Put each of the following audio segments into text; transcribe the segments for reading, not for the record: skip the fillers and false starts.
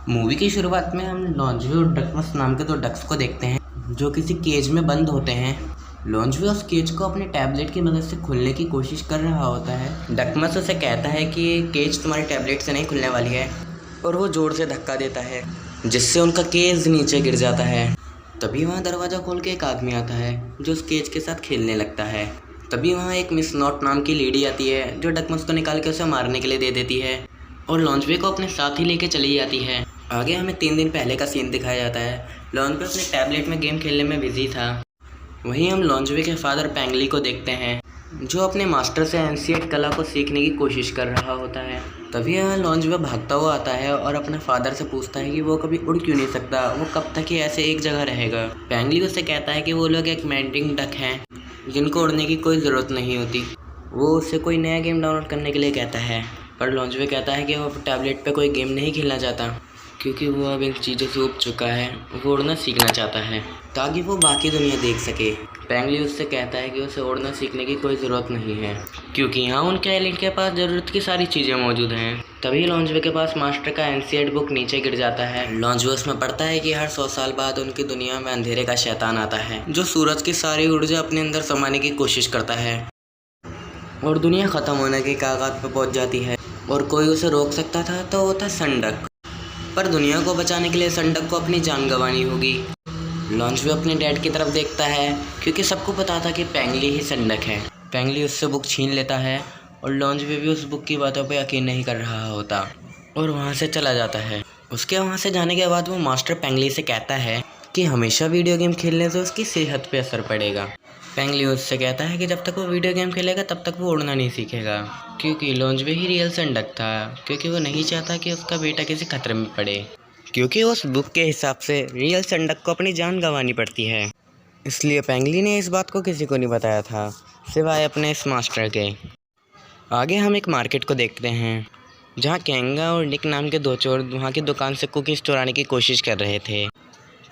Movie की शुरुआत में हम लॉन्जवे और डकमस नाम के दो डक्स को देखते हैं जो किसी केज में बंद होते हैं। लॉन्जवे उस केज को अपने टैबलेट की मदद से खोलने की कोशिश कर रहा होता है। डकमस उसे कहता है कि ये केज तुम्हारे टैबलेट से नहीं खुलने वाली है, और वो जोर से धक्का देता है जिससे उनका केज नीचे गिर जाता है। तभी वहाँ दरवाज़ा खोल के एक आदमी आता है जो उस केज के साथ खेलने लगता है। तभी वहाँ एक मिस नॉट नाम की लेडी आती है जो डकमस को निकाल के उसे मारने के लिए दे देती है और लॉन्जवे को अपने साथ ही लेके चली जाती है। आगे हमें 3 दिन पहले का सीन दिखाया जाता है। लॉन्जवे अपने टैबलेट में गेम खेलने में बिजी था। वहीं हम लॉन्जवे के फादर पेंगली को देखते हैं जो अपने मास्टर से एंशिएंट कला को सीखने की कोशिश कर रहा होता है। तभी यहाँ लॉन्जवे भागता हुआ आता है और अपने फादर से पूछता है कि वो कभी उड़ क्यों नहीं सकता, वो कब तक ही ऐसे एक जगह रहेगा। पेंगली उससे कहता है कि वो लोग एक मैंटिंग डक हैं जिनको उड़ने की कोई ज़रूरत नहीं होती। वो उससे कोई नया गेम डाउनलोड करने के लिए कहता है, पर लॉन्जवे कहता है कि वो टैबलेट पे कोई गेम नहीं खेलना चाहता क्योंकि वो अब इन चीज़ों से ऊब चुका है। वो उड़ना सीखना चाहता है ताकि वो बाकी दुनिया देख सके। पेंगली उससे कहता है कि उसे उड़ना सीखने की कोई ज़रूरत नहीं है क्योंकि यहाँ उनके आइलैंड के पास ज़रूरत की सारी चीज़ें मौजूद हैं। तभी लॉन्जवे के पास मास्टर का एंशिएंट बुक नीचे गिर जाता है। लॉन्जवे उसमें पढ़ता है कि हर 100 साल बाद उनकी दुनिया में अंधेरे का शैतान आता है जो सूरज की सारी ऊर्जा अपने अंदर समाने की कोशिश करता है और दुनिया ख़त्म होने के कागाज पर पहुँच जाती है। और कोई उसे रोक सकता था तो वो था संडक, पर दुनिया को बचाने के लिए संडक को अपनी जान गंवानी होगी। लॉन्जवे अपने डैड की तरफ देखता है क्योंकि सबको पता था कि पेंगली ही संडक है। पेंगली उससे बुक छीन लेता है और लॉन्जवे भी उस बुक की बातों पर यकीन नहीं कर रहा होता और वहाँ से चला जाता है। उसके वहाँ से जाने के बाद वो मास्टर पेंगली से कहता है कि हमेशा वीडियो गेम खेलने से उसकी सेहत पे असर पड़ेगा। पेंगली उससे कहता है कि जब तक वो वीडियो गेम खेलेगा तब तक वो उड़ना नहीं सीखेगा क्योंकि लॉन्जवे ही रियल संडक था, क्योंकि वो नहीं चाहता कि उसका बेटा किसी खतरे में पड़े, क्योंकि उस बुक के हिसाब से रियल संडक को अपनी जान गंवानी पड़ती है। इसलिए पेंगली ने इस बात को किसी को नहीं बताया था सिवाय अपने इस मास्टर के। आगे हम एक मार्केट को देखते हैं जहाँ केंगा और निक नाम के दो चोर वहाँ की दुकान से कुकीज़ चुराने की कोशिश कर रहे थे।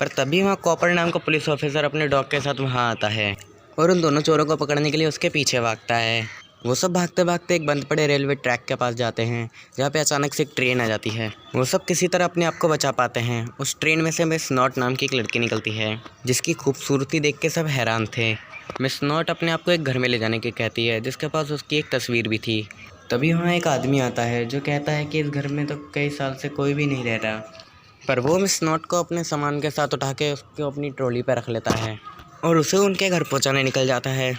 पर तभी वहाँ कॉपर नाम का पुलिस ऑफिसर अपने डॉग के साथ वहाँ आता है और उन दोनों चोरों को पकड़ने के लिए उसके पीछे भागता है। वो सब भागते भागते एक बंद पड़े रेलवे ट्रैक के पास जाते हैं जहाँ पे अचानक से एक ट्रेन आ जाती है। वो सब किसी तरह अपने आप को बचा पाते हैं। उस ट्रेन में से मिस नॉट नाम की एक लड़की निकलती है जिसकी खूबसूरती देख के सब हैरान थे। मिस नॉट अपने आप को एक घर में ले जाने की कहती है जिसके पास उसकी एक तस्वीर भी थी। तभी वहाँ एक आदमी आता है जो कहता है कि इस घर में तो कई साल से कोई भी नहीं रह रहा, पर वो मिस नॉट को अपने सामान के साथ उठा के उसको अपनी ट्रॉली पर रख लेता है और उसे उनके घर पहुंचाने निकल जाता है।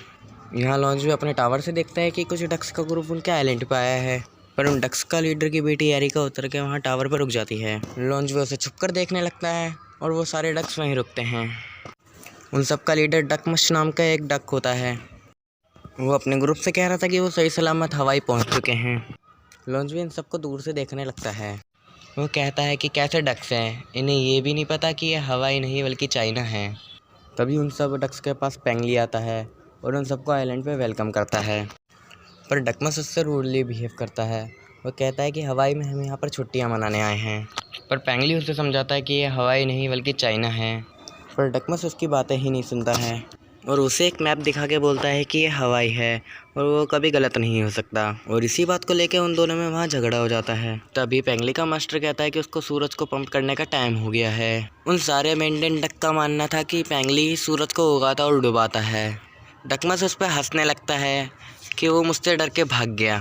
यहाँ लॉन्जवे अपने टावर से देखता है कि कुछ डक्स का ग्रुप उनके आइलैंड पर आया है, पर उन डक्स का लीडर की बेटी एरिका उतर के वहाँ टावर पर रुक जाती है। लॉन्जवे उसे छुपकर देखने लगता है और वो सारे डक्स वहीं रुकते हैं। उन सब का लीडर डकमश नाम का एक डक होता है। वो अपने ग्रुप से कह रहा था कि वो सही सलामत हवाई पहुँच चुके हैं। लॉन्जवे इन सबको दूर से देखने लगता है। वो कहता है कि कैसे डक्स हैं, इन्हें ये भी नहीं पता कि ये हवाई नहीं बल्कि चाइना है। तभी उन सब डक्स के पास पेंगली आता है और उन सबको आइलैंड पे वेलकम करता है, पर डकमस उससे रूडली बिहेव करता है। वो कहता है कि हवाई में हम यहाँ पर छुट्टियाँ मनाने आए हैं, पर पेंगली उसे समझाता है कि ये हवाई नहीं बल्कि चाइना है, पर डकमस उसकी बातें ही नहीं सुनता है और उसे एक मैप दिखा के बोलता है कि ये हवाई है और वो कभी गलत नहीं हो सकता। और इसी बात को लेकर उन दोनों में वहाँ झगड़ा हो जाता है। तभी पेंगली का मास्टर कहता है कि उसको सूरज को पंप करने का टाइम हो गया है। उन सारे मेंढक डक का मानना था कि पेंगली ही सूरज को उगाता और डुबाता है। डकमस उस पर हंसने लगता है कि वो मुझसे डर के भाग गया।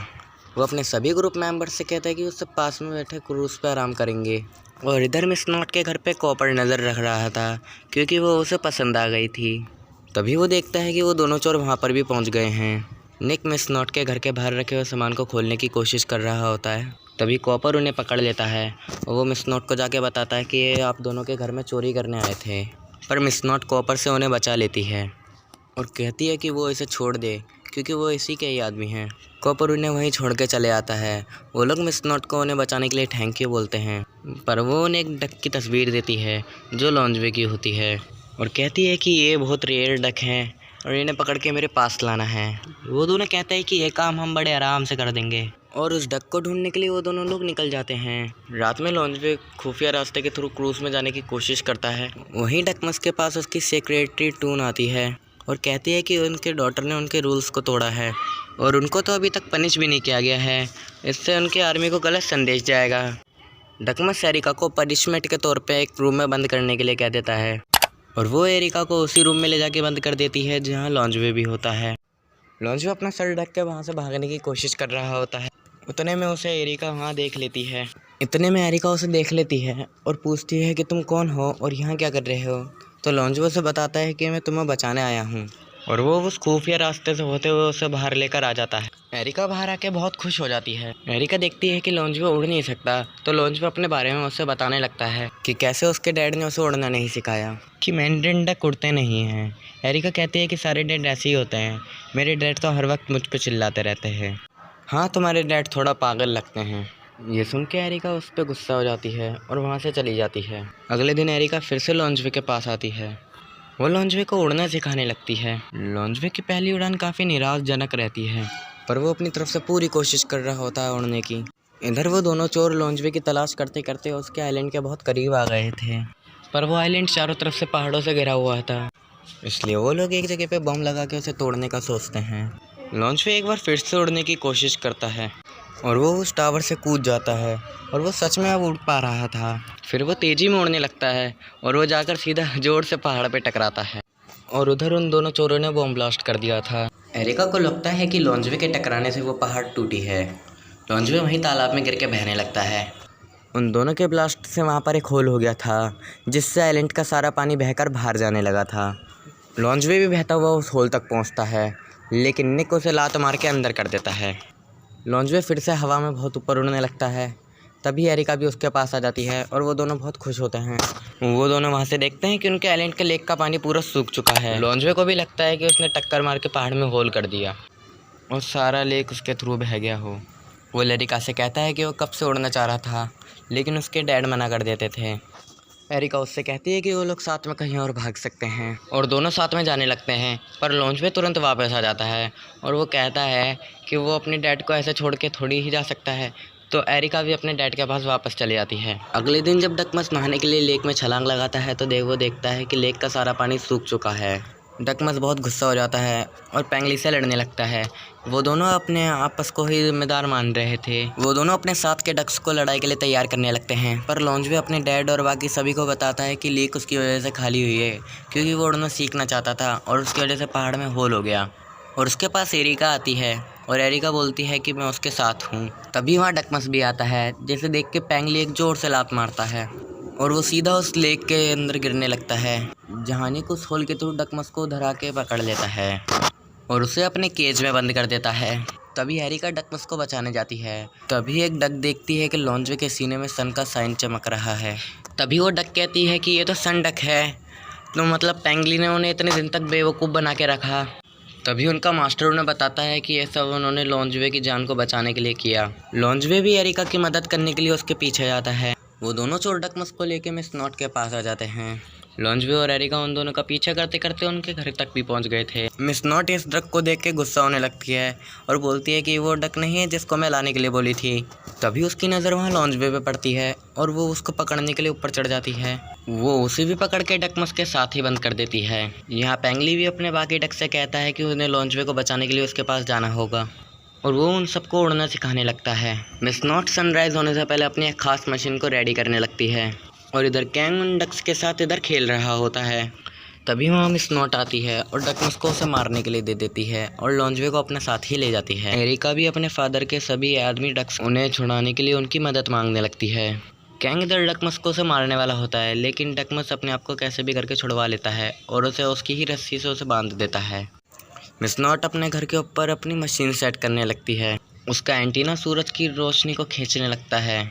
वो अपने सभी ग्रुप मेंबर से कहता है कि उससे पास में बैठे क्रूज़ पर आराम करेंगे। और इधर मिस नॉट के घर पे कॉपर नज़र रख रहा था क्योंकि वो उसे पसंद आ गई थी। तभी वो देखता है कि वो दोनों चोर वहाँ पर भी पहुँच गए हैं। निक मिस नॉट के घर के बाहर रखे हुए सामान को खोलने की कोशिश कर रहा होता है। तभी कॉपर उन्हें पकड़ लेता है और वो मिस नॉट को जाके बताता है कि ये आप दोनों के घर में चोरी करने आए थे। पर मिस नॉट कॉपर से उन्हें बचा लेती है और कहती है कि वो इसे छोड़ दे क्योंकि वो इसी के ही आदमी हैं। कॉपर उन्हें वहीं छोड़ के चले आता है। वो लोग मिस नॉट को उन्हें बचाने के लिए थैंक यू बोलते हैं, पर वो उन्हें एक डक की तस्वीर देती है जो लॉन्जवे की होती है और कहती है कि ये बहुत रेयर डक हैं और इन्हें पकड़ के मेरे पास लाना है। वो दोनों कहते हैं कि ये काम हम बड़े आराम से कर देंगे और उस डक को ढूंढने के लिए वो दोनों लोग निकल जाते हैं। रात में लॉन्जवे खुफिया रास्ते के थ्रू क्रूज में जाने की कोशिश करता है। वहीं डकमस के पास उसकी सेक्रेटरी टून आती है और कहती है कि उनके डॉटर ने उनके रूल्स को तोड़ा है और उनको तो अभी तक पनिश भी नहीं किया गया है, इससे उनके आर्मी को गलत संदेश जाएगा। डकमस एरिका को पनिशमेंट के तौर पे एक रूम में बंद करने के लिए कह देता है और वो एरिका को उसी रूम में ले जाके बंद कर देती है जहाँ लॉन्जवे भी होता है। लॉन्जवे अपना सर ढक के वहाँ से भागने की कोशिश कर रहा होता है। उतने में उसे एरिका वहाँ देख लेती है। इतने में एरिका उसे देख लेती है और पूछती है कि तुम कौन हो और यहाँ क्या कर रहे हो। तो लॉन्जवे उसे बताता है कि मैं तुम्हें बचाने आया हूँ और वो उस खुफिया रास्ते से होते हुए उसे बाहर लेकर आ जाता है। एरिका बाहर आके बहुत खुश हो जाती है। एरिका देखती है कि लॉन्जवे उड़ नहीं सकता तो लॉन्जवे अपने बारे में उसे बताने लगता है कि कैसे उसके डैड ने उसे उड़ना नहीं सिखाया, कि मैंड्रिन डक उड़ते नहीं हैं। एरिका कहती है कि सारे डैड ऐसे ही होते हैं, मेरे डैड तो हर वक्त मुझ पर चिल्लाते रहते हैं। हाँ, तुम्हारे डैड थोड़ा पागल लगते हैं। ये सुन के एरिका उस पर गुस्सा हो जाती है और वहाँ से चली जाती है। अगले दिन एरिका फिर से लॉन्जवे के पास आती है। वो लॉन्जवे को उड़ना सिखाने लगती है। लॉन्जवे की पहली उड़ान काफ़ी निराशजनक रहती है पर वो अपनी तरफ से पूरी कोशिश कर रहा होता है उड़ने की। इधर वो दोनों चोर लॉन्जवे की तलाश करते करते उसके आइलैंड के बहुत करीब आ गए थे, पर वो आइलैंड चारों तरफ से पहाड़ों से घिरा हुआ था, इसलिए वो लोग एक जगह पे बम लगा के उसे तोड़ने का सोचते हैं। लॉन्जवे एक बार फिर से उड़ने की कोशिश करता है और वो उस टावर से कूद जाता है और वो सच में अब उड़ पा रहा था। फिर वो तेज़ी में उड़ने लगता है और वो जाकर सीधा जोर से पहाड़ पे टकराता है और उधर उन दोनों चोरों ने बॉम्ब ब्लास्ट कर दिया था। एरिका को लगता है कि लॉन्जवे के टकराने से वो पहाड़ टूटी है। लॉन्जवे वहीं तालाब में गिर के बहने लगता है। उन दोनों के ब्लास्ट से वहाँ पर एक होल हो गया था जिससे आइलैंड का सारा पानी बहकर बाहर जाने लगा था। लॉन्जवे भी बहता हुआ उस होल तक पहुँचता है लेकिन निक उसे लात मार के अंदर कर देता है। लॉन्जवे फिर से हवा में बहुत ऊपर उड़ने लगता है। तभी एरिका भी उसके पास आ जाती है और वो दोनों बहुत खुश होते हैं। वो दोनों वहाँ से देखते हैं कि उनके आइलैंड के लेक का पानी पूरा सूख चुका है। लॉन्जवे को भी लगता है कि उसने टक्कर मार के पहाड़ में होल कर दिया और सारा लेक उसके थ्रू बह गया हो। वो एरिका से कहता है कि वो कब से उड़ना चाह रहा था लेकिन उसके डैड मना कर देते थे। एरिका उससे कहती है कि वो लोग साथ में कहीं और भाग सकते हैं और दोनों साथ में जाने लगते हैं, पर लॉन्जवे तुरंत वापस आ जाता है और वो कहता है कि वो अपने डैड को ऐसे छोड़ के थोड़ी ही जा सकता है। तो एरिका भी अपने डैड के पास वापस चली जाती है। अगले दिन जब डकमस नहाने के लिए लेक में छलांग लगाता है तो वो देखता है कि लेक का सारा पानी सूख चुका है। डकमस बहुत गुस्सा हो जाता है और पेंगली से लड़ने लगता है। वो दोनों अपने आपस को ही जिम्मेदार मान रहे थे। वो दोनों अपने साथ के डक्स को लड़ाई के लिए तैयार करने लगते हैं, पर लॉन्जवे अपने डैड और बाकी सभी को बताता है कि लेक उसकी वजह से खाली हुई है क्योंकि वो उड़ना सीखना चाहता था और उसकी वजह से पहाड़ में होल हो गया। और उसके पास एरिका आती है और एरिका बोलती है कि मैं उसके साथ हूँ। तभी वहाँ डकमस भी आता है, जिसे देख के पेंगली एक जोर से लात मारता है और वो सीधा उस लेक के अंदर गिरने लगता है, जहाँ निक उस होल के थ्रू डकमस को धरा के पकड़ लेता है और उसे अपने केज में बंद कर देता है। तभी एरिका डकमस को बचाने जाती है। तभी एक डक देखती है कि लॉन्जवे के सीने में सन का साइन चमक रहा है। तभी वो डक कहती है कि ये तो सन डक है, तो मतलब पेंगली ने उन्हें इतने दिन तक बेवकूफ़ बना के रखा। तभी उनका मास्टर उन्हें बताता है कि ये सब उन्होंने लॉन्जवे की जान को बचाने के लिए किया। लॉन्जवे भी एरिका की मदद करने के लिए उसके पीछे जाता है। वो दोनों चोर डकमस को लेके मिस नॉट के पास आ जाते हैं। लॉन्जवे और एरिका उन दोनों का पीछा करते करते उनके घर तक भी पहुंच गए थे। मिस नॉट इस डक को देख के गुस्सा होने लगती है और बोलती है कि वो डक नहीं है जिसको मैं लाने के लिए बोली थी। तभी उसकी नज़र वहाँ लॉन्जवे पे पड़ती है और वो उसको पकड़ने के लिए ऊपर चढ़ जाती है। वो उसे भी पकड़ के डकमस के साथ ही बंद कर देती है। यहाँ पेंगली भी अपने बाकी डक से कहता है कि उन्हें लॉन्जवे को बचाने के लिए उसके पास जाना होगा और वो उन सबको उड़ना सिखाने लगता है। मिस नॉट सनराइज़ होने से पहले अपनी एक खास मशीन को रेडी करने लगती है और इधर कैंग उन डक्स के साथ इधर खेल रहा होता है। तभी वहाँ मिस नॉट आती है और डकमस को उसे मारने के लिए दे देती है और लॉन्जवे को अपने साथ ही ले जाती है। एरिका भी अपने फादर के सभी आदमी डक्स उन्हें छुड़ाने के लिए उनकी मदद मांगने लगती है। कैंग इधर डकमस को उसे मारने वाला होता है लेकिन डकमस अपने आप को कैसे भी करके छुड़वा लेता है और उसे उसकी ही रस्सी से उसे बांध देता है। मिस नॉट अपने घर के ऊपर अपनी मशीन सेट करने लगती है। उसका एंटीना सूरज की रोशनी को खींचने लगता है।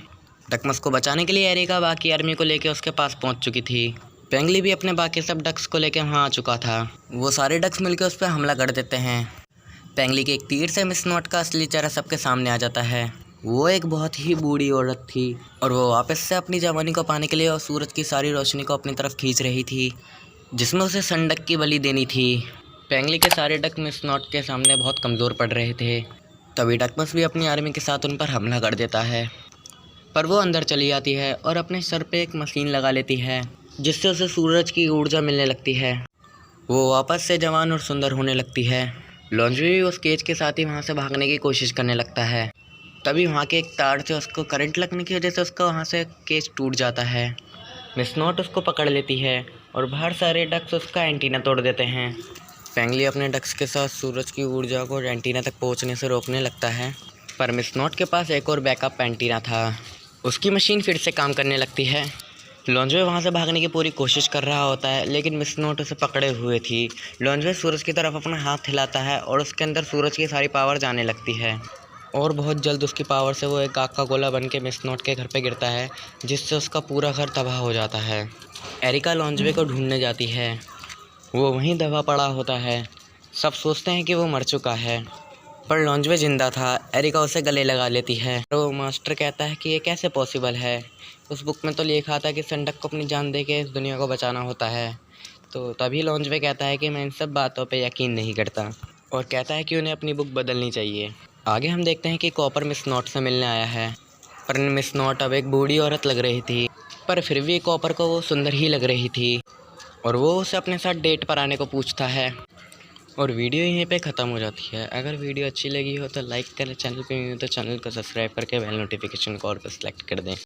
डकमस को बचाने के लिए एरिका बाकी आर्मी को लेकर उसके पास पहुंच चुकी थी। पेंगली भी अपने बाकी सब डक्स को लेकर वहाँ आ चुका था। वो सारे डक्स मिलकर उस पर हमला कर देते हैं। पेंगली के एक तीर से मिस नॉट का असली चेहरा सबके सामने आ जाता है। वो एक बहुत ही बूढ़ी औरत थी और वो वापस से अपनी जवानी को पाने के लिए और सूरज की सारी रोशनी को अपनी तरफ खींच रही थी, जिसमें उसे सन डक की बलि देनी थी। पेंगली के सारे डक मिस नॉट के सामने बहुत कमज़ोर पड़ रहे थे। तभी डकमस भी अपनी आर्मी के साथ उन पर हमला कर देता है, पर वो अंदर चली जाती है और अपने सर पे एक मशीन लगा लेती है जिससे उसे सूरज की ऊर्जा मिलने लगती है। वो वापस से जवान और सुंदर होने लगती है। लॉन्जवे भी उस केज के साथ ही वहाँ से भागने की कोशिश करने लगता है। तभी वहाँ के एक तार से उसको करंट लगने की वजह से उसका वहाँ से केज टूट जाता है। मिस नॉट उसको पकड़ लेती है और बाहर सारे डक्स उसका एंटीना तोड़ देते हैं। पेंगली अपने डक्स के साथ सूरज की ऊर्जा को एंटीना तक पहुँचने से रोकने लगता है, पर मिस नॉट के पास एक और बैकअप एंटीना था। उसकी मशीन फिर से काम करने लगती है। लॉन्जवे वहाँ से भागने की पूरी कोशिश कर रहा होता है, लेकिन मिस नॉट उसे पकड़े हुए थी। लॉन्जवे सूरज की तरफ अपना हाथ हिलाता है और उसके अंदर सूरज की सारी पावर जाने लगती है और बहुत जल्द उसकी पावर से वो एक आग का गोला बन के मिस नॉट के घर पे गिरता है, जिससे उसका पूरा घर तबाह हो जाता है। एरिका लॉन्जवे को ढूंढने जाती है। वो वहीं दबा पड़ा होता है। सब सोचते हैं कि वो मर चुका है, पर लॉन्जवे जिंदा था। एरिका उसे गले लगा लेती है। तो मास्टर कहता है कि ये कैसे पॉसिबल है। उस बुक में तो लिखा था कि संडक को अपनी जान दे के इस दुनिया को बचाना होता है। तो तभी लॉन्जवे कहता है कि मैं इन सब बातों पे यकीन नहीं करता और कहता है कि उन्हें अपनी बुक बदलनी चाहिए। आगे हम देखते हैं कि कॉपर मिस नॉट से मिलने आया है, पर मिस नॉट अब एक बूढ़ी औरत लग रही थी, पर फिर भी कॉपर को वो सुंदर ही लग रही थी और वो उसे अपने साथ डेट पर आने को पूछता है। और वीडियो यहीं पे ख़त्म हो जाती है। अगर वीडियो अच्छी लगी हो तो लाइक करें, चैनल पे नहीं हो तो चैनल को सब्सक्राइब करके बेल नोटिफिकेशन को और पर सेलेक्ट कर दें।